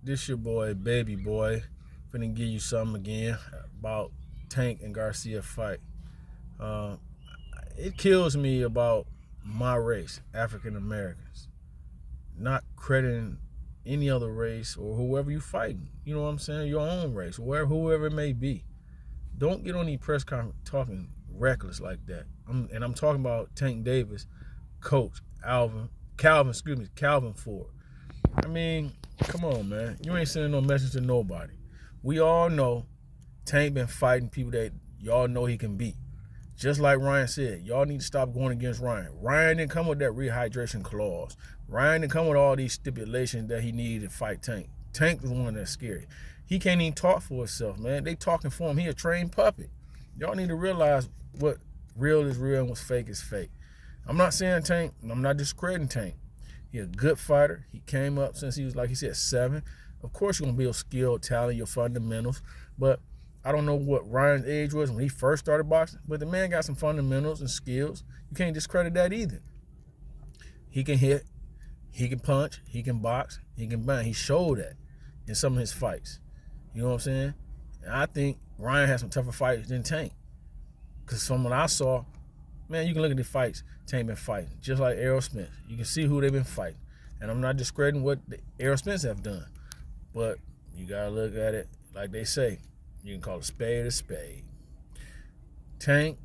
This your boy, Baby Boy. Finna give you something again about Tank and Garcia fight. Uh, it kills me about my race, African Americans, not crediting any other race or whoever you fighting. You know what I'm saying? Your own race, whoever it may be. Don't get on these press conference talking reckless like that. I'm talking about Tank Davis, coach Calvin Ford. I mean, come on, man. You ain't sending no message to nobody. We all know Tank been fighting people that y'all know he can beat. Just like Ryan said, y'all need to stop going against Ryan. Ryan didn't come with that rehydration clause. Ryan didn't come with all these stipulations that he needed to fight Tank. Tank was one that's scary. He can't even talk for himself, man. They talking for him. He a trained puppet. Y'all need to realize what real is real and what's fake is fake. I'm not saying Tank, I'm not discrediting Tank. He a good fighter. He came up since he was, like he said, 7. Of course you're going to build skill, talent, your fundamentals. But I don't know what Ryan's age was when he first started boxing, but the man got some fundamentals and skills. You can't discredit that either. He can hit, he can punch, he can box, he can bang. He showed that in some of his fights. You know what I'm saying? And I think Ryan has some tougher fights than Tank. Because from what I saw, man, you can look at the fights Tank been fighting, just like Errol Spence. You can see who they've been fighting. And I'm not discrediting what the Errol Spence have done. But you got to look at it like they say. You can call a spade. Tank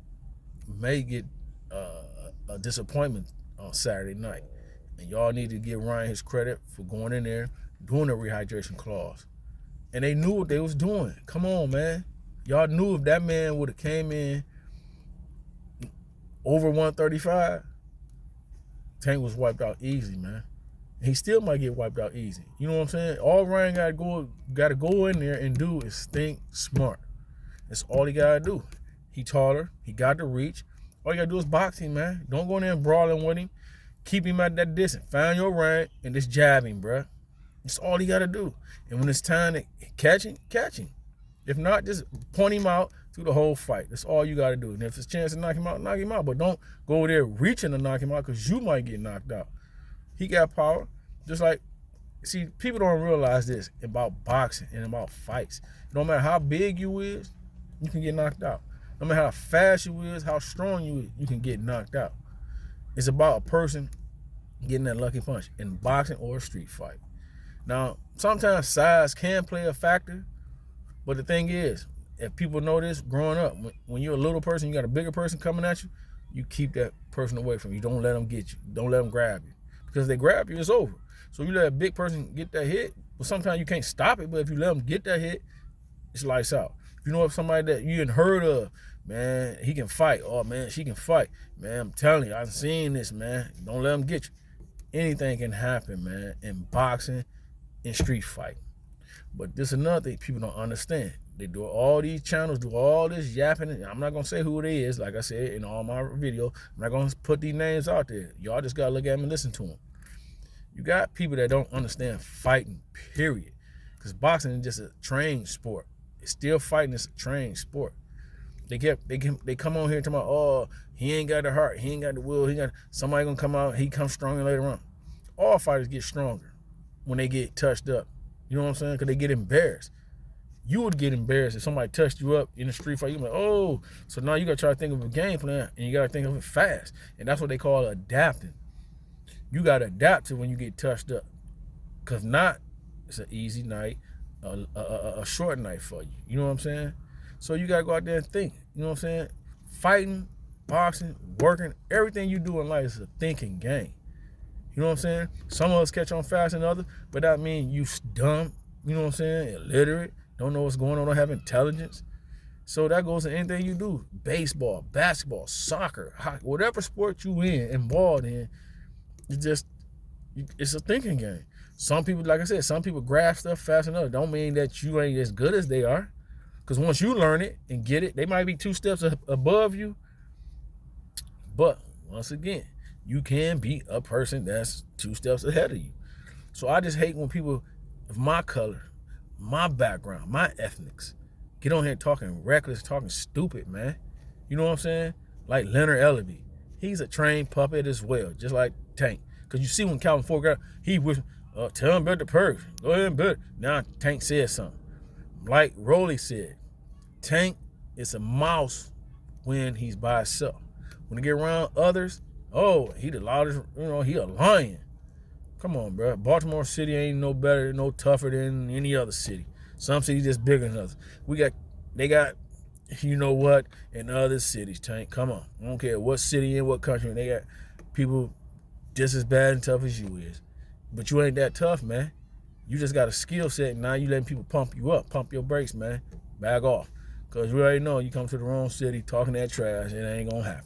may get a disappointment on Saturday night. And y'all need to give Ryan his credit for going in there, doing a rehydration clause. And they knew what they was doing. Come on, man. Y'all knew if that man would have came in over 135, Tank was wiped out easy, man. He still might get wiped out easy. You know what I'm saying? All Ryan gotta go in there and do is think smart. That's all he gotta do. He taller, he got the reach. All you gotta do is box him, man. Don't go in there and brawling with him. Keep him at that distance. Find your rank and just jab him, bruh. That's all he gotta do. And when it's time to catch him, catch him. If not, just point him out through the whole fight. That's all you got to do. And if it's a chance to knock him out, knock him out. But don't go over there reaching to knock him out because you might get knocked out. He got power. Just like, see, people don't realize this about boxing and about fights. No matter how big you is, you can get knocked out. No matter how fast you is, how strong you is, you can get knocked out. It's about a person getting that lucky punch in boxing or a street fight. Now, sometimes size can play a factor, but the thing is, if people know this growing up, when you're a little person, you got a bigger person coming at you, you keep that person away from you. Don't let them get you. Don't let them grab you. Because if they grab you, it's over. So you let a big person get that hit, but sometimes you can't stop it, but if you let them get that hit, it's lights out. If you know of somebody that you ain't heard of, man, he can fight. Oh, man, she can fight. Man, I'm telling you, I've seen this, man. Don't let them get you. Anything can happen, man, in boxing, in street fight. But this is another thing people don't understand. They do all these channels, do all this yapping. I'm not going to say who it is, like I said in all my videos. I'm not going to put these names out there. Y'all just got to look at them and listen to them. You got people that don't understand fighting, period. Because boxing is just a trained sport. It's still fighting is a trained sport. They come on here talking about, oh, he ain't got the heart, he ain't got the will, somebody going to come out, he comes stronger later on. All fighters get stronger when they get touched up. You know what I'm saying? Because they get embarrassed. You would get embarrassed if somebody touched you up in the street fight. You're like, oh, so now you got to try to think of a game plan, and you got to think of it fast. And that's what they call adapting. You got to adapt to when you get touched up. Because not, it's an easy night, a short night for you. You know what I'm saying? So you got to go out there and think. You know what I'm saying? Fighting, boxing, working, everything you do in life is a thinking game. You know what I'm saying? Some of us catch on fast than others, but that means you dumb, you know what I'm saying, illiterate, don't know what's going on, don't have intelligence. So that goes in anything you do. Baseball, basketball, soccer, hockey, whatever sport you involved in, it's a thinking game. Some people, like I said, some people grasp stuff fast enough. Don't mean that you ain't as good as they are. Because once you learn it and get it, they might be 2 steps above you. But once again, you can beat a person that's 2 steps ahead of you. So I just hate when people of my color, my background, my ethnics, get on here talking reckless, talking stupid, man. You know what I'm saying? Like Leonard Ellaby. He's a trained puppet as well, just like Tank. Because you see when Calvin Ford got, he was, Tell him about the purse. Go ahead and bet. Now Tank said something. Like Rolly said, Tank is a mouse when he's by himself. When he get around others, oh, he the loudest, he a lion. Come on, bro. Baltimore City ain't no better, no tougher than any other city. Some cities just bigger than others. They got, you know what, in other cities, Tank. Come on. I don't care what city in what country. They got people just as bad and tough as you is. But you ain't that tough, man. You just got a skill set, and now you letting people pump you up. Pump your brakes, man. Back off. Because you already know you come to the wrong city talking that trash, it ain't going to happen.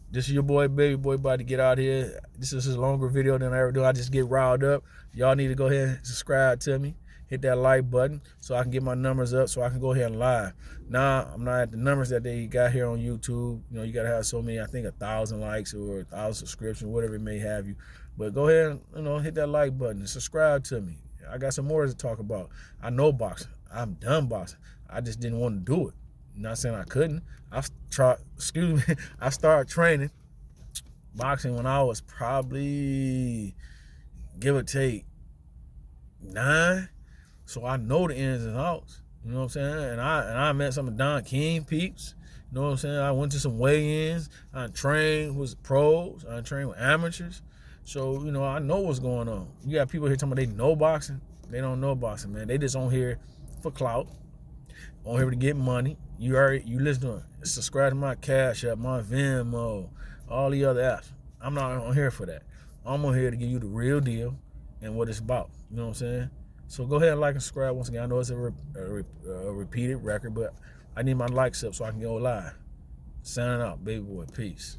This is your boy, Baby Boy, about to get out here. This is a longer video than I ever do. I just get riled up. Y'all need to go ahead and subscribe to me. Hit that like button so I can get my numbers up so I can go ahead and live. Now, I'm not at the numbers that they got here on YouTube. You got to have so many, I think 1,000 likes or 1,000 subscriptions, whatever it may have you. But go ahead and, hit that like button and subscribe to me. I got some more to talk about. I know boxing. I'm done boxing. I just didn't want to do it. I'm not saying I couldn't. I started training boxing when I was probably, give or take, 9. So I know the ins and outs. You know what I'm saying? And I met some of Don King peeps. You know what I'm saying? I went to some weigh-ins. I trained with pros. I trained with amateurs. So, I know what's going on. You got people here talking about they know boxing. They don't know boxing, man. They just on here for clout. On here to get money. You listen to it. Subscribe to my Cash App, my Venmo, all the other apps. I'm not on here for that. I'm on here to give you the real deal and what it's about. You know what I'm saying? So go ahead and like and subscribe once again. I know it's a repeated record, but I need my likes up so I can go live. Signing out, Baby Boy. Peace.